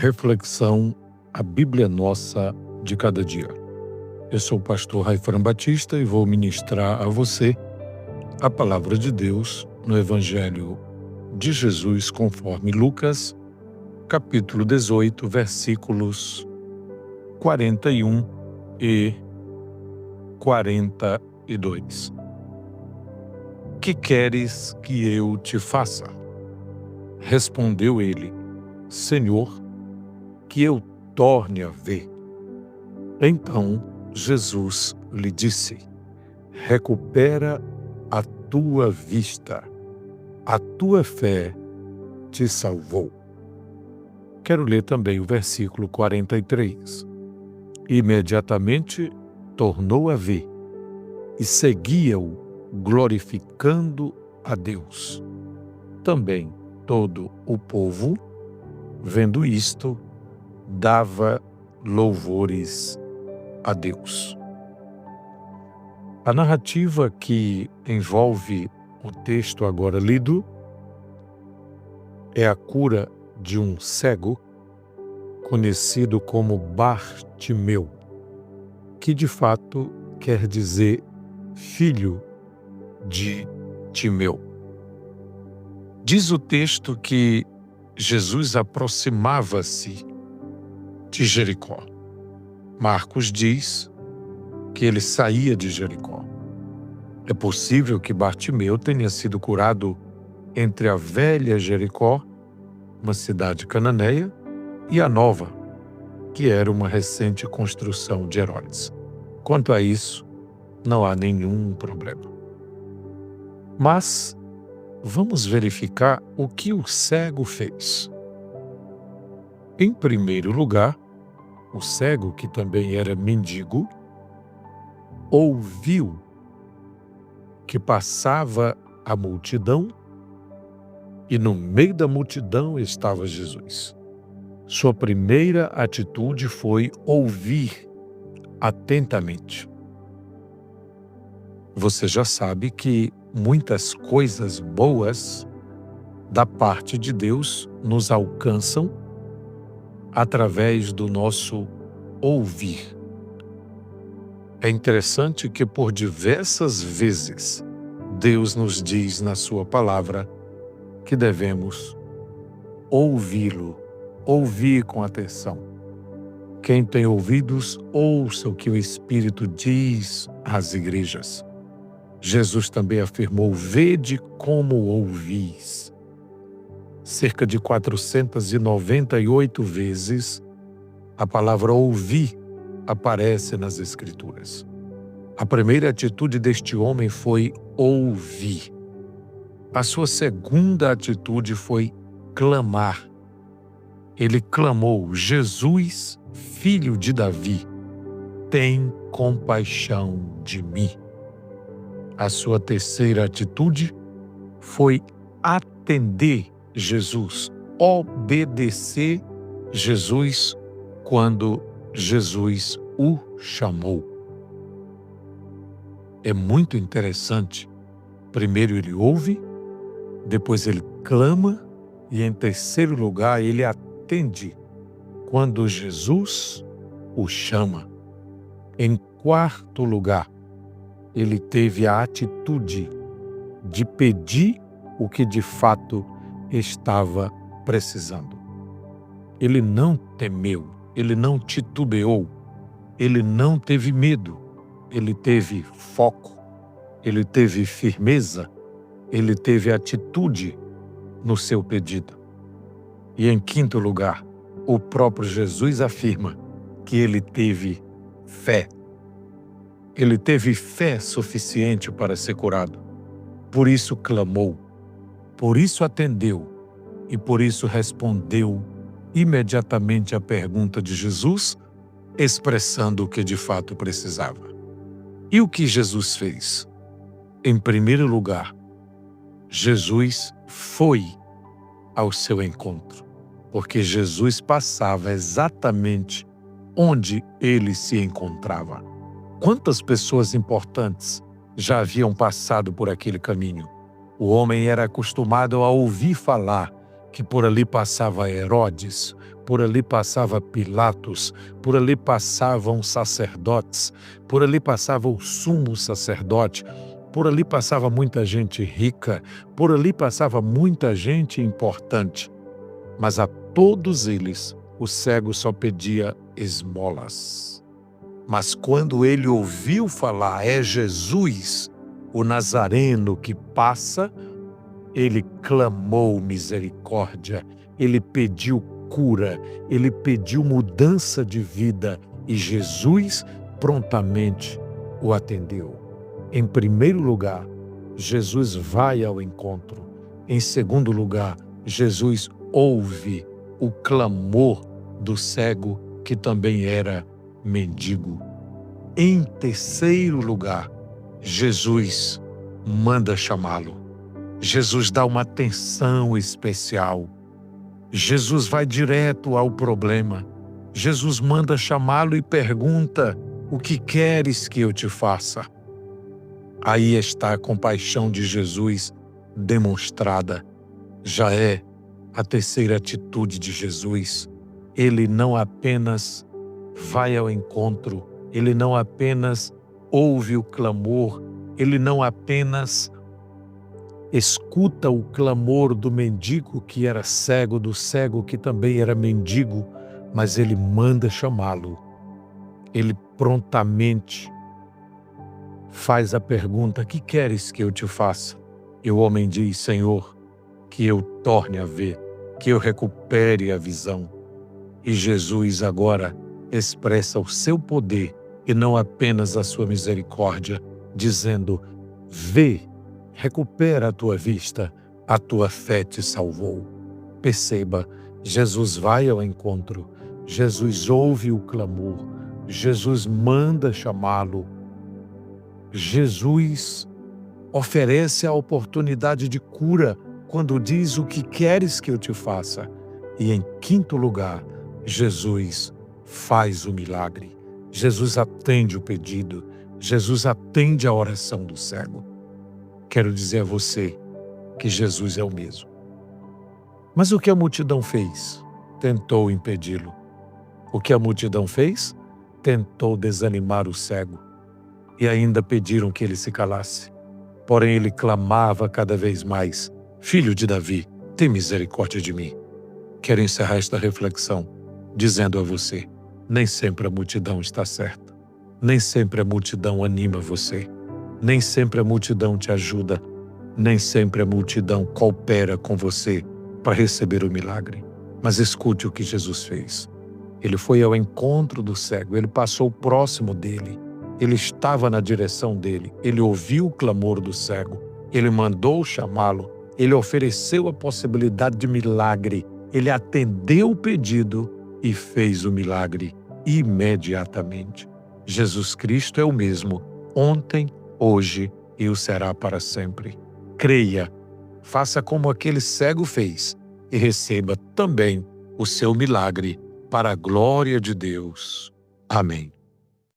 Reflexão: a Bíblia Nossa de cada dia. Eu sou o pastor Raifran Batista e vou ministrar a você a palavra de Deus no Evangelho de Jesus conforme Lucas, capítulo 18, versículos 41 e 42. Que queres que eu te faça? Respondeu ele: Senhor, que eu torne a ver. Então Jesus lhe disse: recupera a tua vista, a tua fé te salvou. Quero ler também o versículo 43. Imediatamente tornou a ver e seguia-o, glorificando a Deus. Também todo o povo, vendo isto, dava louvores a Deus. A narrativa que envolve o texto agora lido é a cura de um cego conhecido como Bartimeu, que de fato quer dizer filho de Timeu. Diz o texto que Jesus aproximava-se de Jericó. Marcos diz que ele saía de Jericó. É possível que Bartimeu tenha sido curado entre a velha Jericó, uma cidade cananeia, e a nova, que era uma recente construção de Herodes. Quanto a isso, não há nenhum problema. Mas vamos verificar o que o cego fez. Em primeiro lugar, o cego, que também era mendigo, ouviu que passava a multidão e no meio da multidão estava Jesus. Sua primeira atitude foi ouvir atentamente. Você já sabe que muitas coisas boas da parte de Deus nos alcançam através do nosso ouvir. É interessante que por diversas vezes Deus nos diz na sua palavra que devemos ouvi-lo, ouvir com atenção. Quem tem ouvidos, ouça o que o Espírito diz às igrejas. Jesus também afirmou: vede como ouvis. Cerca de 498 vezes a palavra ouvir aparece nas Escrituras. A primeira atitude deste homem foi ouvir. A sua segunda atitude foi clamar. Ele clamou: Jesus, filho de Davi, tem compaixão de mim. A sua terceira atitude foi atender Jesus, obedecer Jesus quando Jesus o chamou. É muito interessante. Primeiro ele ouve, depois ele clama e em terceiro lugar ele atende quando Jesus o chama. Em quarto lugar, ele teve a atitude de pedir o que de fato estava precisando. Ele não temeu, ele não titubeou, ele não teve medo, ele teve foco, ele teve firmeza, ele teve atitude no seu pedido. E em quinto lugar, o próprio Jesus afirma que ele teve fé. Ele teve fé suficiente para ser curado. Por isso clamou, por isso atendeu e por isso respondeu imediatamente à pergunta de Jesus, expressando o que de fato precisava. E o que Jesus fez? Em primeiro lugar, Jesus foi ao seu encontro, porque Jesus passava exatamente onde ele se encontrava. Quantas pessoas importantes já haviam passado por aquele caminho? O homem era acostumado a ouvir falar que por ali passava Herodes, por ali passava Pilatos, por ali passavam sacerdotes, por ali passava o sumo sacerdote, por ali passava muita gente rica, por ali passava muita gente importante. Mas a todos eles o cego só pedia esmolas. Mas quando ele ouviu falar, é Jesus, o Nazareno que passa, ele clamou misericórdia, ele pediu cura, ele pediu mudança de vida e Jesus prontamente o atendeu. Em primeiro lugar, Jesus vai ao encontro. Em segundo lugar, Jesus ouve o clamor do cego que também era mendigo. Em terceiro lugar, Jesus manda chamá-lo. Jesus dá uma atenção especial. Jesus vai direto ao problema. Jesus manda chamá-lo e pergunta: o que queres que eu te faça? Aí está a compaixão de Jesus demonstrada. Já é a terceira atitude de Jesus. Ele não apenas vai ao encontro, ele não apenas ouve o clamor, ele não apenas escuta o clamor do mendigo que era cego, do cego que também era mendigo, mas ele manda chamá-lo. Ele prontamente faz a pergunta: que queres que eu te faça? E o homem diz: Senhor, que eu torne a ver, que eu recupere a visão. E Jesus agora expressa o seu poder e não apenas a sua misericórdia, dizendo: vê, recupera a tua vista, a tua fé te salvou. Perceba, Jesus vai ao encontro, Jesus ouve o clamor, Jesus manda chamá-lo, Jesus oferece a oportunidade de cura quando diz: o que queres que eu te faça? E em quinto lugar, Jesus faz o milagre. Jesus atende o pedido, Jesus atende a oração do cego. Quero dizer a você que Jesus é o mesmo. Mas o que a multidão fez? Tentou impedi-lo. O que a multidão fez? Tentou desanimar o cego. E ainda pediram que ele se calasse. Porém ele clamava cada vez mais: Filho de Davi, tem misericórdia de mim. Quero encerrar esta reflexão dizendo a você: nem sempre a multidão está certa. Nem sempre a multidão anima você. Nem sempre a multidão te ajuda. Nem sempre a multidão coopera com você para receber o milagre. Mas escute o que Jesus fez. Ele foi ao encontro do cego, ele passou próximo dele, ele estava na direção dele, ele ouviu o clamor do cego, ele mandou chamá-lo, ele ofereceu a possibilidade de milagre, ele atendeu o pedido e fez o milagre imediatamente. Jesus Cristo é o mesmo, ontem, hoje e o será para sempre. Creia, faça como aquele cego fez e receba também o seu milagre para a glória de Deus. Amém.